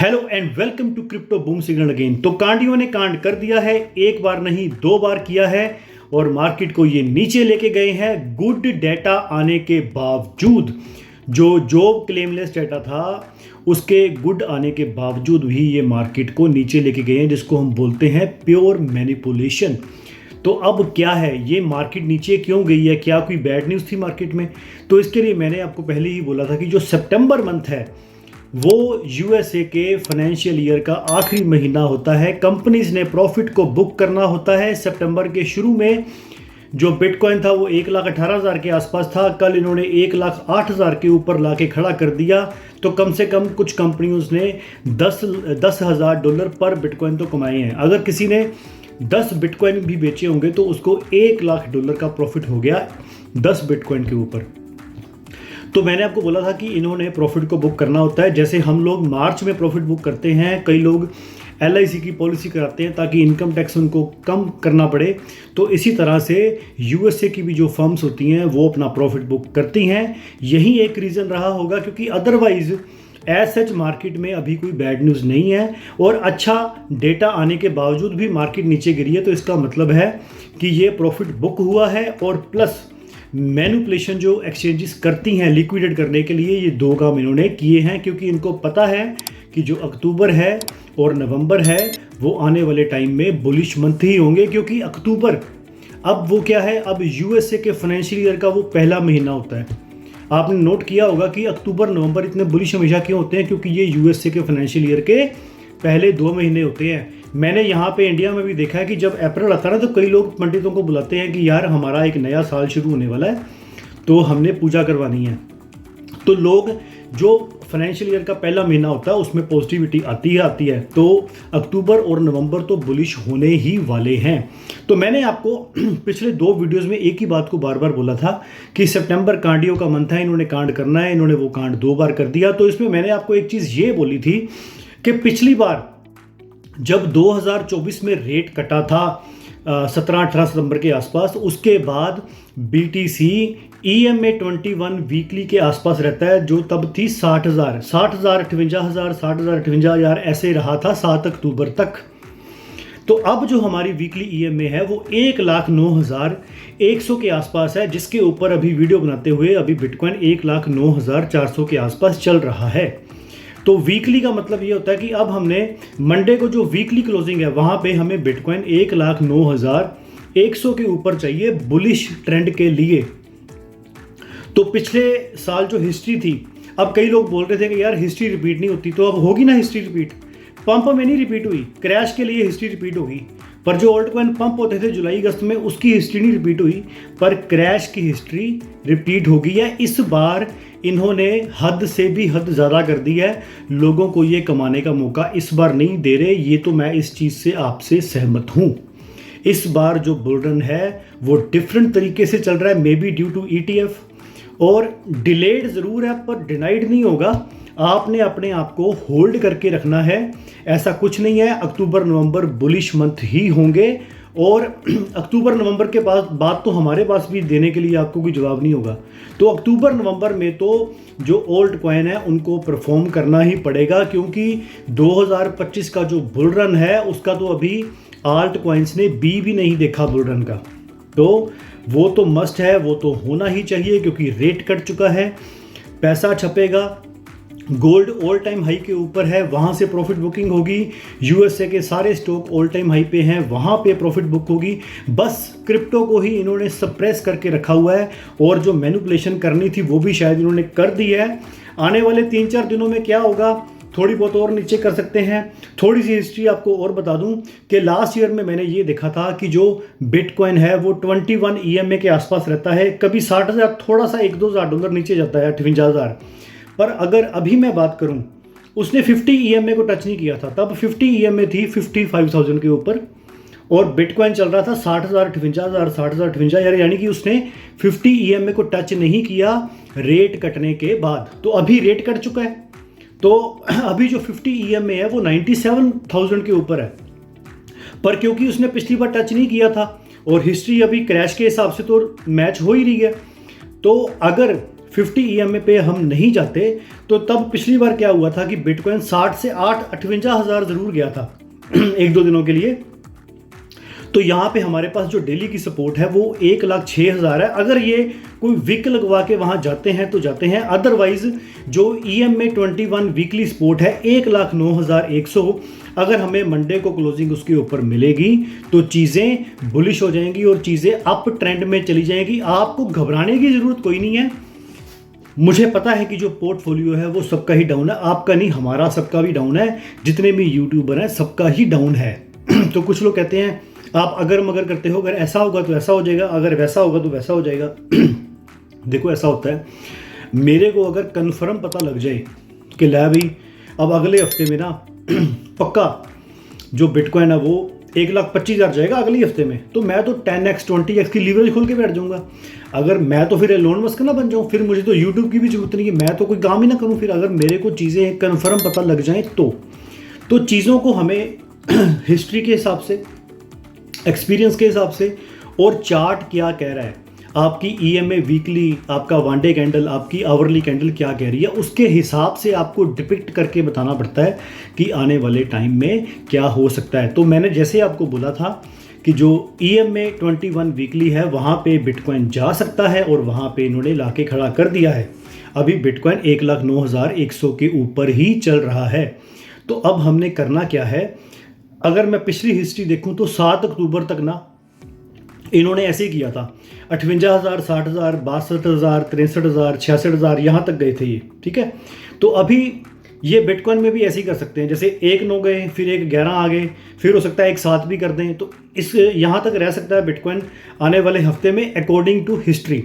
Hello and welcome to crypto boom signal again. तो कांडियों ने कांड कर दिया है, एक बार नहीं दो बार किया है और मार्केट को ये नीचे लेके गए हैं। गुड डेटा आने के बावजूद, जो जॉब क्लेमलेस डेटा था उसके गुड आने के बावजूद भी ये मार्केट को नीचे लेके गए हैं, जिसको हम बोलते हैं प्योर मैनिपुलेशन। तो अब क्या है, ये मार्केट नीचे क्यों गई है? क्या कोई बैड न्यूज़ थी मार्केट में? तो इसके लिए मैंने आपको पहले ही बोला था कि जो सितंबर मंथ है वो यूएसए के फाइनेंशियल ईयर का आखिरी महीना होता है। कंपनीज ने प्रॉफिट को बुक करना होता है। सितंबर के शुरू में जो बिटकॉइन था वो 1,18,000 के आसपास था। कल इन्होंने 1,08,000 के ऊपर लाके खड़ा कर दिया। तो कम से कम कुछ कंपनियों ने 10,000 डॉलर पर बिटकॉइन तो कमाए हैं। अगर किसी ने 10 बिटकॉइन भी बेचे होंगे तो उसको 1,00,000 डॉलर का प्रॉफिट हो गया 10 बिटकॉइन के ऊपर। तो मैंने आपको बोला था कि इन्होंने प्रॉफिट को बुक करना होता है। जैसे हम लोग मार्च में प्रॉफिट बुक करते हैं, कई लोग LIC की पॉलिसी कराते हैं ताकि इनकम टैक्स उनको कम करना पड़े, तो इसी तरह से यूएसए की भी जो फर्म्स होती हैं वो अपना प्रॉफिट बुक करती हैं। यही एक रीज़न रहा होगा, क्योंकि अदरवाइज एज सच मार्केट में अभी कोई बैड न्यूज़ नहीं है और अच्छा डेटा आने के बावजूद भी मार्केट नीचे गिरी है। तो इसका मतलब है कि ये प्रॉफिट बुक हुआ है और प्लस मैनिपुलेशन जो एक्सचेंजेस करती हैं लिक्विडेट करने के लिए, ये दो काम इन्होंने किए हैं, क्योंकि इनको पता है कि जो अक्टूबर है और नवंबर है वो आने वाले टाइम में बुलिश मंथ ही होंगे। क्योंकि अक्टूबर अब वो क्या है, अब यूएसए के फाइनेंशियल ईयर का वो पहला महीना होता है। आपने नोट किया होगा कि अक्टूबर नवंबर इतने बुलिश हमेशा क्यों होते हैं, क्योंकि ये यूएसए के फाइनेंशियल ईयर के पहले 2 महीने होते हैं। मैंने यहाँ पे इंडिया में भी देखा है कि जब अप्रैल आता है ना, तो कई लोग पंडितों को बुलाते हैं कि यार हमारा एक नया साल शुरू होने वाला है तो हमने पूजा करवानी है। तो लोग जो फाइनेंशियल ईयर का पहला महीना होता है उसमें पॉजिटिविटी आती है। तो अक्टूबर और नवंबर तो बुलिश होने ही वाले हैं। तो मैंने आपको पिछले 2 वीडियोस में एक ही बात को बार बार बोला था कि सितंबर कांडियों का मंथ है, इन्होंने कांड करना है। इन्होंने वो कांड 2 बार कर दिया। तो इसमें मैंने आपको एक चीज़ ये बोली थी कि पिछली बार जब 2024 में रेट कटा था 17-18 सितंबर के आसपास, उसके बाद BTC EMA 21 वीकली के आसपास रहता है, जो तब थी 60,000, 58,000, 58,000 ऐसे रहा था 7 अक्टूबर तक। तो अब जो हमारी वीकली EMA है वो 1,09,100 के आसपास है, जिसके ऊपर अभी वीडियो बनाते हुए अभी बिटकॉइन 1,09,400 के आसपास चल रहा है। तो वीकली का मतलब ये होता है कि अब हमने मंडे को जो वीकली क्लोजिंग है वहाँ पे हमें बिटकॉइन 1,09,100 के ऊपर चाहिए बुलिश ट्रेंड के लिए। तो पिछले साल जो हिस्ट्री थी, अब कई लोग बोल रहे थे कि यार हिस्ट्री रिपीट नहीं होती, तो अब होगी ना हिस्ट्री रिपीट। पंप में नहीं रिपीट हुई, क्रैश के लिए हिस्ट्री रिपीट होगी। पर जो ऑल्ट कॉइन पंप होते थे जुलाई अगस्त में, उसकी हिस्ट्री नहीं रिपीट हुई, पर क्रैश की हिस्ट्री रिपीट होगी है। इस बार इन्होंने हद से भी हद ज़्यादा कर दी है। लोगों को ये कमाने का मौका इस बार नहीं दे रहे। ये तो मैं इस चीज़ से आपसे सहमत हूँ। इस बार जो बुल रन है वो डिफरेंट तरीके से चल रहा है, maybe due to ETF, और डिलेड ज़रूर है पर डिनाइड नहीं होगा। आपने अपने आप को होल्ड करके रखना है। ऐसा कुछ नहीं है, अक्टूबर नवंबर बुलिश मंथ ही होंगे। और अक्टूबर नवंबर के बाद तो हमारे पास भी देने के लिए आपको कोई जवाब नहीं होगा। तो अक्टूबर नवंबर में तो जो ओल्ड कॉइन है उनको परफॉर्म करना ही पड़ेगा, क्योंकि 2025 का जो बुल रन है उसका तो अभी आल्ट कॉइन्स ने भी नहीं देखा बुल रन का। तो वो तो मस्ट है, वो तो होना ही चाहिए, क्योंकि रेट कट चुका है, पैसा छपेगा, गोल्ड ऑल टाइम हाई के ऊपर है, वहाँ से प्रॉफिट बुकिंग होगी। यूएसए के सारे स्टॉक ऑल टाइम हाई पे हैं, वहाँ पे प्रॉफिट बुक होगी। बस क्रिप्टो को ही इन्होंने सप्रेस करके रखा हुआ है, और जो मैनिपुलेशन करनी थी वो भी शायद इन्होंने कर दी है। आने वाले 3-4 दिनों में क्या होगा, थोड़ी बहुत और नीचे कर सकते हैं। थोड़ी सी हिस्ट्री आपको और बता दूं कि लास्ट ईयर में मैंने ये देखा था कि जो बिटकॉइन है वो 21 EMA के आसपास रहता है। कभी 60,000, थोड़ा सा 1-2 हज़ार डॉलर नीचे जाता है, 58,000। पर अगर अभी मैं बात करूं, उसने 50 EMA को टच नहीं किया था। तब 50 EMA थी 55,000 के ऊपर, और बिटकॉइन चल रहा था 60,000, 58,000, 60,000, 58,000, यानी कि उसने 50 EMA को टच नहीं किया रेट कटने के बाद। तो अभी रेट कट चुका है, तो अभी जो 50 EMA है वो 97,000 के ऊपर है। पर क्योंकि उसने पिछली बार टच नहीं किया था और हिस्ट्री अभी क्रैश के हिसाब से तो मैच हो ही रही है, तो अगर 50 EMA पे हम नहीं जाते तो तब पिछली बार क्या हुआ था कि बिटकॉइन 60 से 58 हज़ार ज़रूर गया था एक दो दिनों के लिए। तो यहाँ पे हमारे पास जो डेली की सपोर्ट है वो 1,06,000 है। अगर ये कोई विक लगवा के वहाँ जाते हैं तो जाते हैं, अदरवाइज जो EMA 21 वीकली सपोर्ट है 1,09,100, अगर हमें मंडे को क्लोजिंग उसके ऊपर मिलेगी तो चीज़ें बुलिश हो जाएंगी और चीज़ें अप ट्रेंड में चली जाएंगी। आपको घबराने की ज़रूरत कोई नहीं है। मुझे पता है कि जो पोर्टफोलियो है वो सबका ही डाउन है, आपका नहीं, हमारा सबका भी डाउन है, जितने भी यूट्यूबर हैं सबका ही डाउन है। तो कुछ लोग कहते हैं आप अगर मगर करते हो, अगर ऐसा होगा तो ऐसा हो जाएगा, अगर वैसा होगा तो वैसा हो जाएगा। देखो ऐसा होता है, मेरे को अगर कन्फर्म पता लग जाए कि ला भाई अब अगले हफ्ते में ना पक्का जो बिटकॉइन है वो 1,25,000 जाएगा अगले हफ्ते में, तो मैं तो 10x 20x की लीवरेज खोल के बैठ जाऊंगा। अगर मैं तो फिर एलोन मस्क ना बन जाऊं, फिर मुझे तो यूट्यूब की भी जरूरत नहीं है, मैं तो कोई काम ही ना करूं। फिर अगर मेरे को चीज़ें कन्फर्म पता लग जाएं तो चीज़ों को हमें हिस्ट्री के हिसाब से, एक्सपीरियंस के हिसाब से, और चार्ट क्या कह रहा है, आपकी EMA वीकली, आपका वन डे कैंडल, आपकी आवरली कैंडल क्या कह रही है, उसके हिसाब से आपको डिपिक्ट करके बताना पड़ता है कि आने वाले टाइम में क्या हो सकता है। तो मैंने जैसे आपको बोला था कि जो EMA 21 वीकली है वहाँ पे बिटकॉइन जा सकता है, और वहाँ पे इन्होंने लाके खड़ा कर दिया है। अभी बिटकॉइन 1,09,100 के ऊपर ही चल रहा है। तो अब हमने करना क्या है, अगर मैं पिछली हिस्ट्री देखूं तो 7 अक्टूबर तक ना इन्होंने ऐसे ही किया था, 58,000, 60,000, 62,000, 63,000, 66,000 यहाँ तक गए थे ये, ठीक है। तो अभी ये बिटकॉइन में भी ऐसे ही कर सकते हैं, जैसे 1,9 गए, फिर 1,11 आ गए, फिर हो सकता है 1,7 भी कर दें, तो इस यहाँ तक रह सकता है बिटकॉइन आने वाले हफ्ते में अकॉर्डिंग टू हिस्ट्री।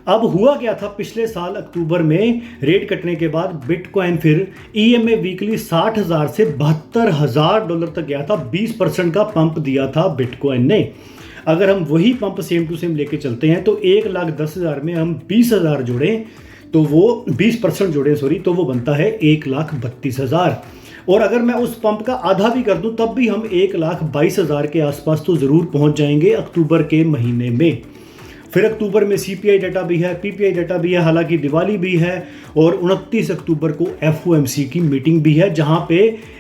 अब हुआ क्या था, पिछले साल अक्टूबर में रेट कटने के बाद बिटकॉइन फिर EMA वीकली 60,000 से $72,000 तक गया था। 20% का पंप दिया था बिटकॉइन ने। अगर हम वही पंप सेम टू सेम लेके चलते हैं तो 1,10,000 में हम 20,000 जोड़ें तो वो 20% जोड़ें, सॉरी, तो वो बनता है 1,32,000। और अगर मैं उस पंप का आधा भी कर दूं तब भी हम 1,22,000 के आसपास तो ज़रूर पहुंच जाएंगे अक्टूबर के महीने में। फिर अक्टूबर में CPI डाटा भी है, PPI डाटा भी है, हालांकि दिवाली भी है, और 29 अक्टूबर को FOMC की मीटिंग भी है, जहां पे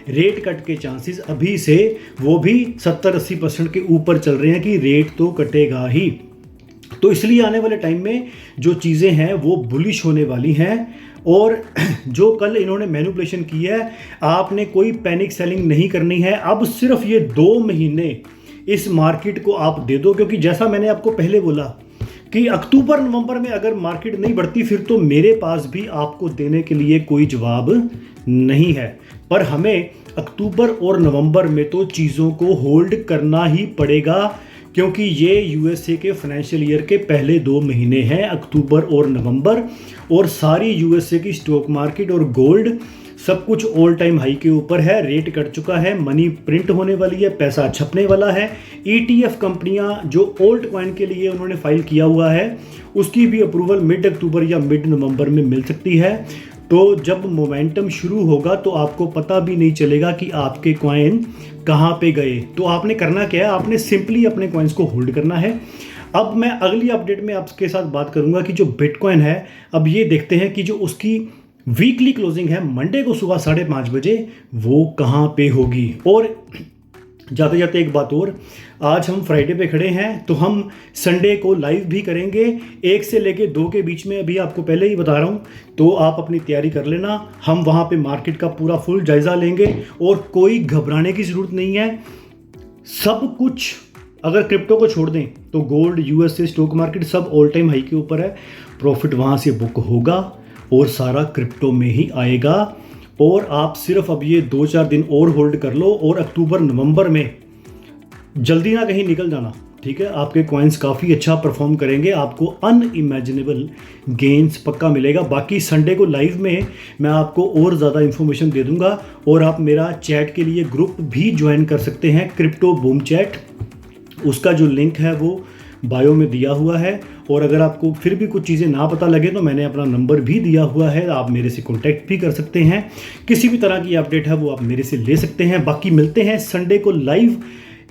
रेट कट के चांसेस अभी से वो भी 70-80% के ऊपर चल रहे हैं कि रेट तो कटेगा ही। तो इसलिए आने वाले टाइम में जो चीज़ें हैं वो बुलिश होने वाली हैं। और जो कल इन्होंने मैनिपुलेशन की है, आपने कोई पैनिक सेलिंग नहीं करनी है। अब सिर्फ ये 2 महीने इस मार्केट को आप दे दो, क्योंकि जैसा मैंने आपको पहले बोला कि अक्टूबर नवंबर में अगर मार्केट नहीं बढ़ती फिर तो मेरे पास भी आपको देने के लिए कोई जवाब नहीं है। पर हमें अक्टूबर और नवंबर में तो चीज़ों को होल्ड करना ही पड़ेगा, क्योंकि ये USA के फाइनेंशियल ईयर के पहले 2 महीने हैं, अक्टूबर और नवंबर, और सारी USA की स्टॉक मार्केट और गोल्ड सब कुछ ऑल टाइम हाई के ऊपर है। रेट कट चुका है, मनी प्रिंट होने वाली है, पैसा छपने वाला है। ETF कंपनियां जो ओल्ड कॉइन के लिए उन्होंने फाइल किया हुआ है उसकी भी अप्रूवल मिड अक्टूबर या मिड नवंबर में मिल सकती है। तो जब मोमेंटम शुरू होगा तो आपको पता भी नहीं चलेगा कि आपके कॉइन कहाँ पे गए। तो आपने करना क्या है, आपने सिंपली अपने कॉइन्स को होल्ड करना है। अब मैं अगली अपडेट में आपके साथ बात करूंगा कि जो बिटकॉइन है, अब ये देखते हैं कि जो उसकी वीकली क्लोजिंग है मंडे को सुबह 5:30 बजे वो कहाँ पे होगी। और जाते जाते एक बात और, आज हम फ्राइडे पे खड़े हैं तो हम संडे को लाइव भी करेंगे 1 से लेके 2 के बीच में, अभी आपको पहले ही बता रहा हूँ, तो आप अपनी तैयारी कर लेना। हम वहाँ पे मार्केट का पूरा फुल जायज़ा लेंगे और कोई घबराने की ज़रूरत नहीं है। सब कुछ अगर क्रिप्टो को छोड़ दें तो गोल्ड, USA स्टॉक मार्केट सब ऑल टाइम हाई के ऊपर है। प्रॉफिट वहाँ से बुक होगा और सारा क्रिप्टो में ही आएगा। और आप सिर्फ अब ये 2-4 दिन और होल्ड कर लो, और अक्टूबर नवंबर में जल्दी ना कहीं निकल जाना, ठीक है। आपके कॉइन्स काफ़ी अच्छा परफॉर्म करेंगे, आपको अनइमेजिनेबल गेन्स पक्का मिलेगा। बाकी संडे को लाइव में मैं आपको और ज़्यादा इन्फॉर्मेशन दे दूंगा, और आप मेरा चैट के लिए ग्रुप भी ज्वाइन कर सकते हैं, क्रिप्टो बूम चैट। उसका जो लिंक है वो बायो में दिया हुआ है। और अगर आपको फिर भी कुछ चीज़ें ना पता लगे तो मैंने अपना नंबर भी दिया हुआ है, आप मेरे से कॉन्टैक्ट भी कर सकते हैं। किसी भी तरह की अपडेट है वो आप मेरे से ले सकते हैं। बाकी मिलते हैं संडे को लाइव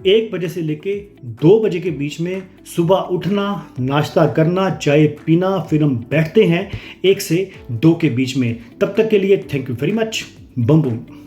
1 बजे से लेके 2 बजे के बीच में सुबह उठना, नाश्ता करना, चाय पीना, फिर हम बैठते हैं 1 से 2 के बीच में। तब तक के लिए thank you very much. Bomb bomb.